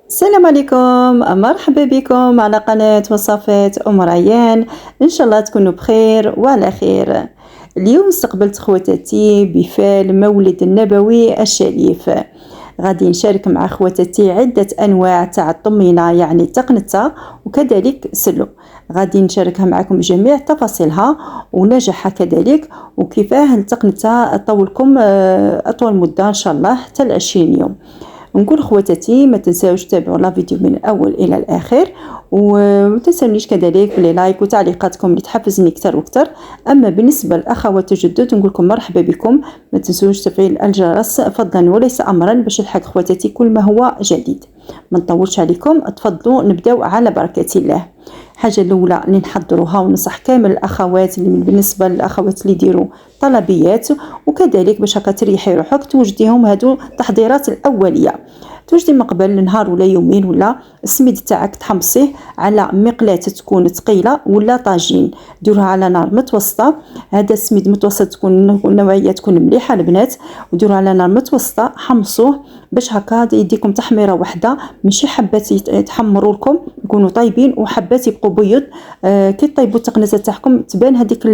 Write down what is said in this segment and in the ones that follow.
السلام عليكم، مرحبا بكم على قناة وصفات أم ريان. إن شاء الله تكونوا بخير وعلى خير. اليوم استقبلت خواتاتي بفال مولد النبوي الشريف. غادي نشارك مع خواتاتي عدة أنواع تاع الطمينة، يعني التقنتة وكذلك سلو. غادي نشاركها معكم جميع تفاصيلها ونجاحها كذلك، وكيفاه التقنتة تطولكم أطول مدة إن شاء الله حتى 20 يوم. نقول خواتاتي ما تنساوش تتابعوا لا فيديو من الاول الى الاخر، وما تنسونيش كذلك بلي لايك وتعليقاتكم اللي تحفزني اكثر واكثر. اما بالنسبه للاخوات الجدد نقول لكم مرحبا بكم، ما تنسوش تفعيل الجرس فضلا وليس امرا باش يلحق خواتاتي كل ما هو جديد. ما نطولش عليكم، تفضلوا نبداو على بركه الله. الحاجه الاولى اللي نحضروها وننصح كامل الاخوات اللي بالنسبه للاخوات اللي يديروا طلبيات وكذلك باش هكا تريحي روحك توجديهم هادو التحضيرات الاوليه. توجدي من قبل نهار ولا يومين ولا السميد تاعك تحمصيه على مقلاة تكون ثقيله ولا طاجين، ديروها على نار متوسطه. هذا السميد متوسط تكون النوعيه تكون مليحه البنات، وديروها على نار متوسطه. حمصوه باش هكا يديكم تحميره واحده، ماشي حبات يتحمروا لكم يكونوا طيبين وحبات يبقوا بيض. كي طيبوا التقنزه تاعكم تبان هذيك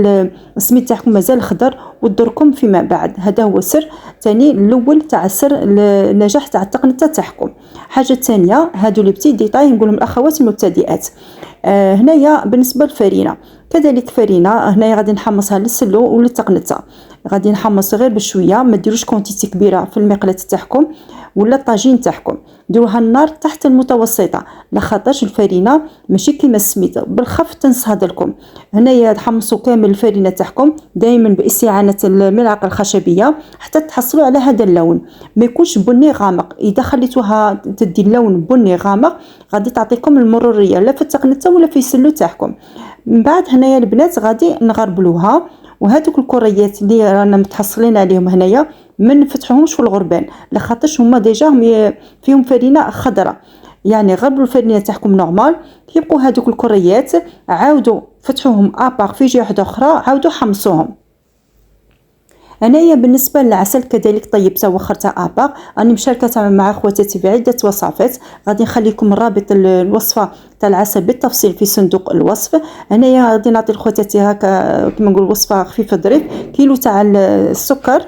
السميد تاعكم مازال خضر وتضركم فيما بعد. هذا هو السر ثاني الاول تاع السر النجاح تاع التقنته تاعكم. حاجه ثانيه هادو لي بتي ديتاي نقولهم الاخوات المبتدئات. هنايا بالنسبه للفرينه كذلك، فرينه هنايا غادي نحمصها للسلو وللتقنته. غادي نحمص غير بشويه، ما ديروش كونتيتي كبيره في المقله تاعكم ولا الطاجين تاعكم، ديروها النار تحت المتوسطه لخاطرش الفرينه ماشي كيما السميد بالخف تنصهد لكم. هنايا تحمصوا كامل الفرينه تاعكم دائما باستعانه الملعقه الخشبيه حتى تحصلوا على هذا اللون، ما يكونش بني غامق. اذا خليتوها تدي اللون بني غامق غادي تعطيكم المروريه لا في التقنته ولا في السلو تاعكم. من بعد هنايا البنات غادي نغربلوها، وهذوك الكريات اللي رانا متحصلين عليهم هنايا ما نفتحوهمش في الغربان لخاطرش هما ديجا فيهم فرينه خضراء. يعني غربلوا الفرينه تاعكم نورمال، يبقوا هذوك الكريات عاودوا فتحوهم ابار في جهه واحده اخرى، عاودوا حمصوهم. انايا بالنسبه للعسل كذلك طيبتها وخرتها ابار، راني مشاركه مع خواتاتي في عده وصفات. غادي نخليكم رابط الوصفه تاع العسل بالتفصيل في صندوق الوصف. انايا غادي نعطي لخواتاتي هكا كما نقول وصفه خفيفه ظريف. كيلو تاع السكر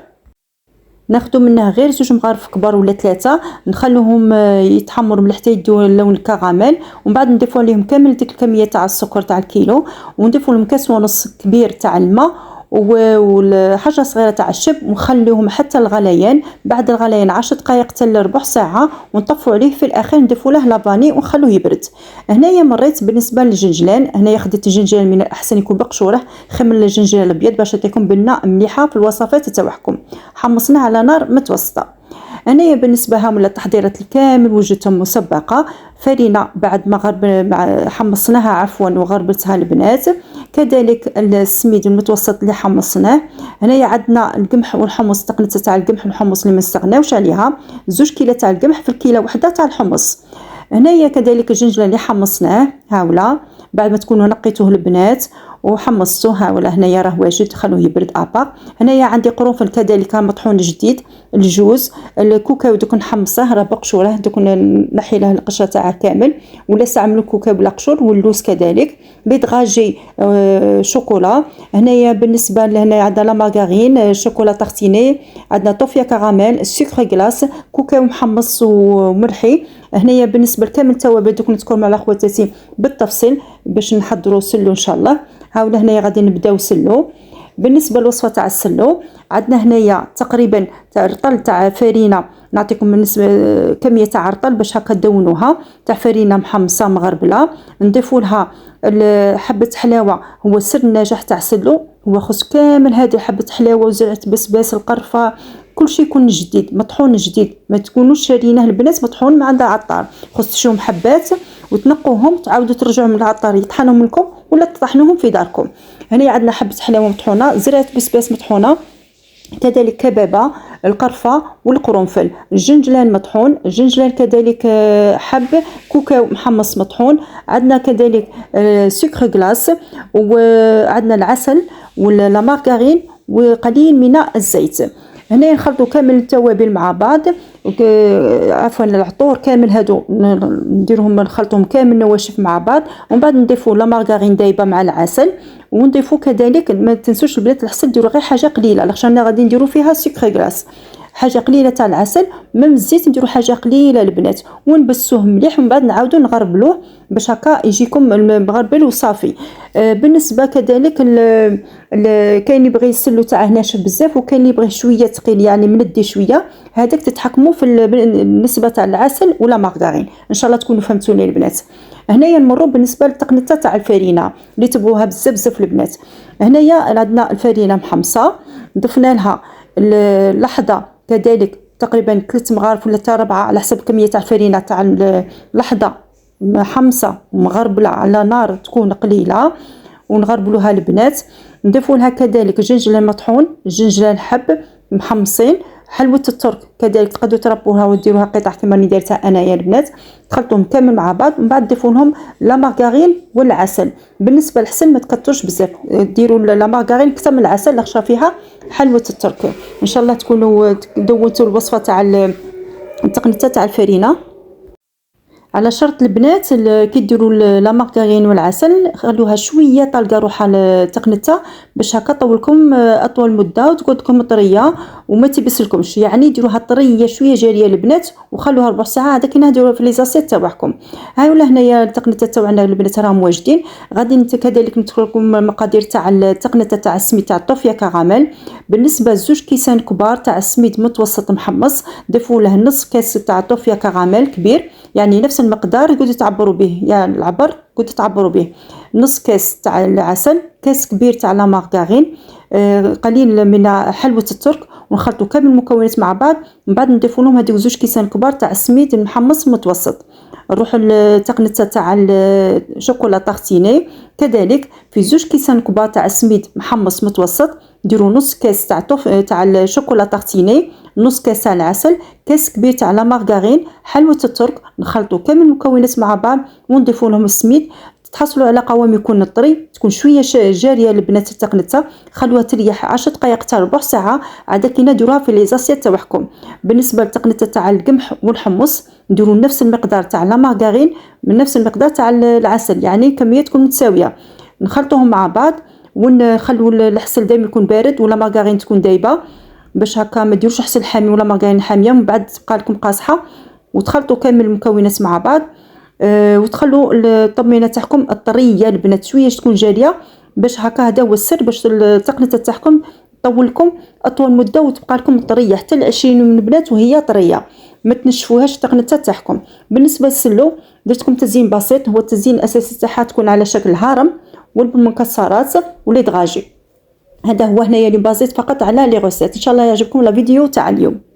ناخذ منه غير 2 مغارف كبار ولا 3، نخلوهم يتحمروا مليح حتى يدوا اللون الكراميل، ومن بعد نضيفوا عليهم كامل ديك الكميه تاع السكر تاع الكيلو، ونضيفوا لهم كاس ونص كبير تاع الماء وحاجه صغيره تاع الشب، ونخليهم حتى الغليان. بعد الغليان 10 دقائق حتى لربع ساعه ونطفوا عليه. في الاخير نضيفوا له لافاني ونخلوه يبرد. هنايا مريت بالنسبه للجنجلان، هنايا خديت الجنجلان من الاحسن يكون بقشوره خير من الجنجلان الابيض باش يعطيكم بنه مليحه في الوصفات تاعكم. حمصناه على نار متوسطه. انايا بالنسبه هاهم التحضيرات الكامل وجدتهم مسبقه. فرينه بعد ما حمصناها عفوا وغربلتها البنات، كذلك السميد المتوسط اللي حمصناه. هنايا عندنا القمح والحمص، تقنيه تاع القمح والحمص اللي ما نستغناوش عليها، 2 كيلو تاع القمح في الكيلو وحده تاع الحمص. هنايا كذلك الجنجله اللي حمصناه هاولا بعد ما تكونوا نقيتوه البنات وحمصتوه هاولا. هنايا راه واجد، خلوه يبرد ابار. هنايا عندي قرنفل كذلك مطحون جديد، الجوز، الكوكاو دوك نحمصه راه بقشوره دوك نحي له القشره تاعه كامل ولا استعملوا الكوكاو بلا قشور، واللوز كذلك، بيض غاجي، شوكولا. هنايا بالنسبه لهنا عندنا لا مارغرين، شوكولا تارتيني، عندنا طوفيا كراميل، سكر غلاس، كوكاو محمص ومرحي. هنايا بالنسبه لكامل التوابل دوك نذكرهم على خواتاتي بالتفصيل باش نحضروا سلو ان شاء الله. هاولا هنايا غادي نبداو سلو. بالنسبه للوصفه تاع السلو عندنا هنايا تقريبا تاع رطل تاع فرينه، نعطيكم بالنسبه كميه تاع رطل باش هكا تدونوها تاع فرينه محمصه مغربله. نضيفوا لها حبه حلاوه، هو سر النجاح تاع السلو، هو خص كامل هذه حبه حلاوه وزرعه بسباس القرفه كل شيء يكون جديد مطحون جديد، ما تكونوش شارينه البنات مطحون من عند العطار. خص تشوفوا حبات وتنقوهم تعاودوا ترجعوا من العطار يطحنهم لكم ولا تطحنوهم في داركم. هنا عندنا حبه حلاوه مطحونه، زرعه بسباس مطحونه، كذلك كبابه، القرفه والقرنفل، الجنجلان مطحون، الجنجلان كذلك حب، كوكاو محمص مطحون، عندنا كذلك سكر غلاس، وعندنا العسل ولا مارغرين وقليل من الزيت. هنايا نخلطوا كامل التوابل مع بعض، عفوا العطور كامل هادو نديرهم نخلطهم كامل نواشف مع بعض، ومن بعد نضيفوا لا مارغرين دايبه مع العسل، ونضيفوا كذلك ما تنسوش البنات العسل ديروا غير حاجه قليله لاخاطش انا غادي نديروا فيها سكر غلاس، حاجه قليله تاع العسل، من الزيت نديروا حاجه قليله البنات، ونبسوه مليح ومن بعد نعاودوا نغربلوه باش هكا يجيكم مغربل وصافي. بالنسبه كذلك كاين اللي يبغي يسلو تاعه ناشف بزاف، وكاين اللي يبغي شويه ثقيل يعني مندي شويه، هذاك تتحكموا في بالنسبه تاع العسل ولا مارغرين. ان شاء الله تكونوا فهمتوني البنات. هنايا نمروا بالنسبه للتقنيطه تاع الفرينه اللي تبغوها بزاف بزاف البنات. هنايا عندنا الفرينه محمصه، ضفنا لها اللحظه كذلك تقريبا 3 مغارف ولا حتى 4 على حسب كميه تاع الفرينه تاع اللحظه محمصه ومغربله على نار تكون قليله، ونغربلوها البنات. نضيفوا لها كذلك جنجلان مطحون، جنجلان حب محمصين، حلوه الترك كذلك تقدروا تربوها وديروها قطع كما راني دايرتها انايا البنات، تخلطوهم كامل مع بعض، ومن بعد تضيفوا لهم لا مارغرين والعسل. بالنسبه للعسل ما تكثروش بزاف، ديروا لا مارغرين اكثر من العسل لاخاطش فيها حلوه الترك. ان شاء الله تكونوا دونتوا الوصفه تاع التقنيطه تاع الفرينه. على شرط البنات كي ديروا لا مارغرين والعسل خلوها شويه طالقه روحها التقنيطه باش هكا طولكم اطول مده وتقعد لكم طريه وما تبسلكمش، يعني ديروها طريه شويه جاريه البنات وخلوها ربع ساعه. هذا كي نهدروها في لي زاسيت تاعكم. هاي ولا هنايا التقنيطه تاعنا البنات راهم واجدين. غادي كذلك ندخل لكم المقادير تاع التقنيطه تاع السميد تاع الطوفيه كراميل. بالنسبه لزوج كيسان كبار تاع السميد متوسط محمص، ضيفوا له نص كاس تاع الطوفيه كراميل كبير، يعني نفس المقدار قدروا تعبروا به، يعني العبر قدروا تعبروا به. نص كاس تاع العسل، كاس كبير تاع لا مارغرين، قليل من حلوه الترك، ونخلطوا كامل المكونات مع بعض. من بعد نضيفوا لهم هذوك زوج كيسان كبار تاع السميد المحمص متوسط. نروحوا للتقنيطه تاع الشوكولا طارتيني، كذلك في زوج كيسان كبار تاع السميد محمص متوسط ديروا نص كاس تاع الشوكولا طارتيني، نص كاس تاع العسل، كاس كبير تاع لا مارغرين، حلوه الترك. نخلطوا كامل المكونات مع بعض ونضيفوا لهم السميد، تحصلوا على قوام يكون طري، تكون شويه جاريه البنات التقنيطه. خلوها تريح 10 دقائق حتى ربع ساعه، عاد كي نديروها في لي زاسيت تاعكم. بالنسبه للتقنيطه تاع القمح والحمص نديروا نفس المقدار تاع لا مارغرين من نفس المقدار تاع العسل، يعني كميه تكون متساويه. نخلطوهم مع بعض ونخلوا العسل دائما يكون بارد ولا مارغرين تكون دايبه باش هكا ما ديروش عسل حامي ولا مارغرين حاميه ومن بعد تبقى لكم قاصحه. وتخلطوا كامل المكونات مع بعض، وتخلوا الطمينه تاعكم الطريه البنات شويه تكون جاريه باش هكا. هذا هو السر باش التقنيطه تاعكم تطول لكم اطول مده وتبقى لكم طريه حتى ل20 من البنات وهي طريه، ما تنشفوهاش التقنيطه تاعكم. بالنسبه للسلو درتكم تزيين بسيط، هو التزيين الاساسي تاعها تكون على شكل هرم والمكسرات ولي دغاجي. هذا هو هنايا لي بازيت فقط على لي غوسيت. ان شاء الله يعجبكم لا فيديو تاع اليوم.